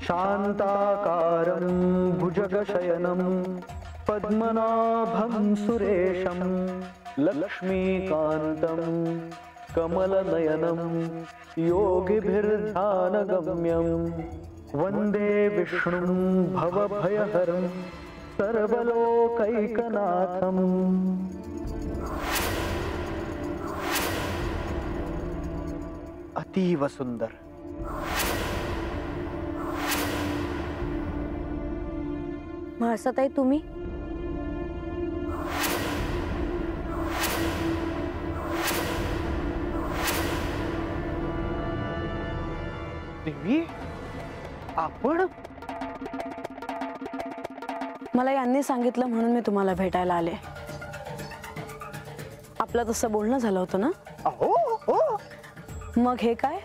शांताकारं भुजगशयनं पद्मनाभं सुरेशं लक्ष्मीकान्तं कमलनयनं योगिभिर्ध्यानगम्यं वन्दे विष्णुं भवभयहरं सर्वलोकैकनाथम्। अतीव सुंदर। म्हाळसाताई तुम्ही? देवी आपण? मला यांनी सांगितलं म्हणून मी तुम्हाला भेटायला आले। आपलं तसं बोलणं झालं होतं ना? हो हो। मग हे काय?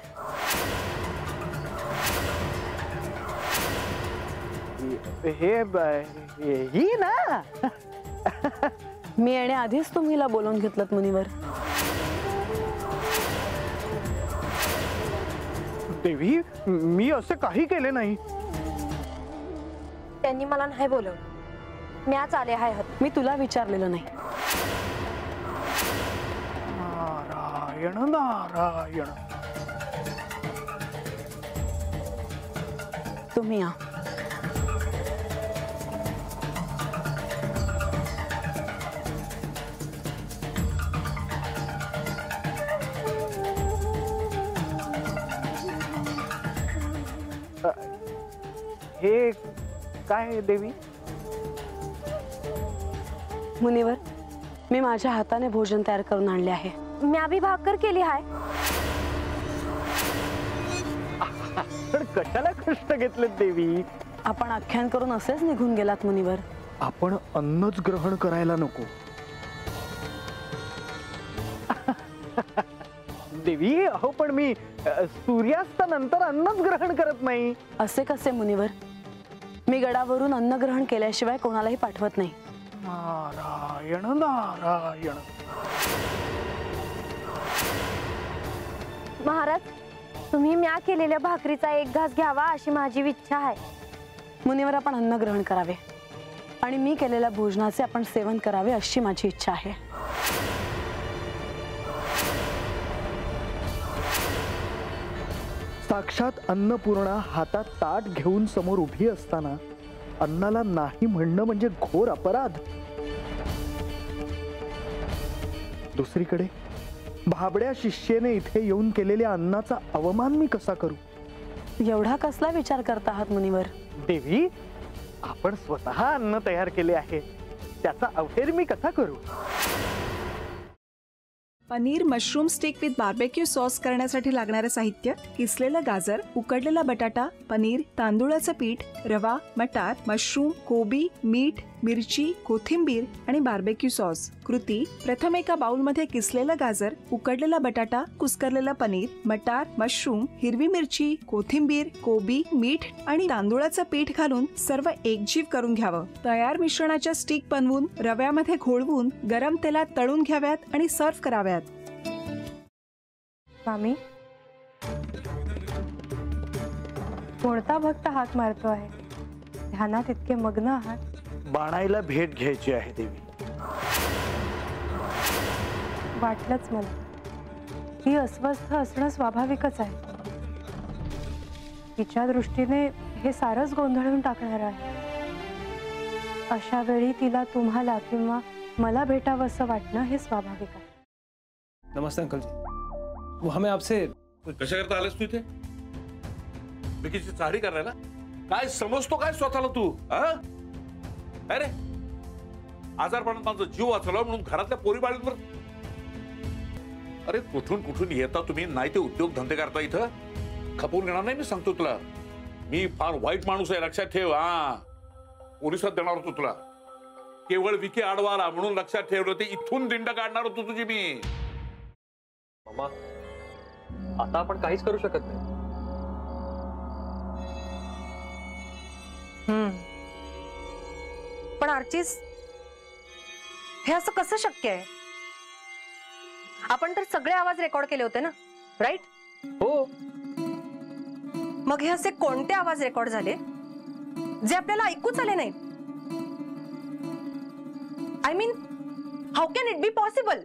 ही ना मी येण्याआधीच तुम्हीला बोलवून घेतलं मुनिवर। देवी मी असं काही केले नाही। त्यांनी मला नाही बोलवलं, मी आज आले आहे। मी तुला विचारलेलं नाही। नारायण नारायण। तुम्ही या। हे काय देवी? मुनिवर मी माझ्या हाताने भोजन तयार करून आणले आहे। मी अभी भाकर केली आहे। पण कशाला कष्ट घेतले देवी? आपण आख्यान करून असेच निघून गेलात मुनिवर। आपण अन्नच ग्रहण करायला नको। देवी अहो पण मी सूर्यास्तानंतर अन्नच ग्रहण करत नाही। असे कसे मुनिवर? मी गडावरून अन्न ग्रहण केल्याशिवाय कोणालाही पाठवत नाही। नारायण नारायण। महाराज तुम्ही म्या केलेल्या भाकरीचा एक घास घ्यावा अशी माझी इच्छा आहे। मुनिवर आपण अन्न ग्रहण करावे आणि मी केलेल्या भोजनाचे आपण सेवन करावे अशी माझी इच्छा आहे। साक्षात अन्नपूर्णा हातात ताट घेऊन समोर उभी असताना अन्नाला नाही म्हणणं म्हणजे घोर अपराध। दुसरीकडे भाबड्या शिष्येने इथे येऊन केलेल्या अन्नाचा अवमान मी कसा करू? एवढा कसला विचार करता आहात मुनिवर? देवी आपण स्वतः अन्न तयार केले आहे, त्याचा अवहेर मी कसा करू? Paneer mushroom stick with barbecue sauce करण्यासाठी लागणारे साहित्य: किसलेलं गाजर, उकडलेला बटाटा, पनीर, तांदूळाचं पीठ, रवा, मटार, मशरूम, कोबी, मीठ, मिरची, कोथिंबीर आणि बार्बेक्यू सॉस। कृती: प्रथम एका बाउलमध्ये किसलेलं गाजर, उकडलेला बटाटा, कुस्करलेलं पनीर, मटार, मशरूम, हिरवी मिरची, कोथिंबीर, कोबी, मीठ आणि तांदूळाचं पीठ घालून सर्व एकजीव करून घ्यावं। तयार मिश्रणाच्या स्टिक बनवून रव्यामध्ये घोळवून गरम तेलात तळून घ्याव्यात आणि सर्व्ह कराव्यात। स्वामी कोणता भक्त हात मारतो आहे? ध्यानात इतके मग्न आहात? बाणाईला भेट घ्यायची आहे देवी। वाटलंच मला, ही अस्वस्थ असणं स्वाभाविकच आहे। तिच्या दृष्टीने हे सारंच गोंधळून टाकणार आहे। अशा वेळी तिला तुम्हाला किंवा मला भेटावं असं वाटणं हे स्वाभाविक आहे। नमस्ते अंकल जी, वो हमें आपसे कशा करता आलेस तू इथे? मी किती चाळी करायला? काय समजतो काय स्वतःला तू? अरे आजारपणात माझा जीव वाचवला म्हणून घरातल्या पोरी बाळींवर अरे कुठून कुठून येता तुम्ही? नाही ते उद्योग धंदे करता इथं खपवून घेणार नाही। मी सांगतो तुला, मी फार वाईट माणूस आहे, लक्षात ठेव। पोलिसात देणार होतो तुला, केवळ विखे आडवाला म्हणून लक्षात ठेवलं ते इथून दिंड काढणार होतो तुझी मी। मामा आता आपण काहीच करू शकत नाही। पण आर्चिस हे असं कसं शक्य आहे? आपण तर सगळे आवाज रेकॉर्ड केले होते ना, राईट? हो मग हे असे कोणते आवाज रेकॉर्ड झाले जे आपल्याला ऐकूच आले नाही? I mean, how can it be possible?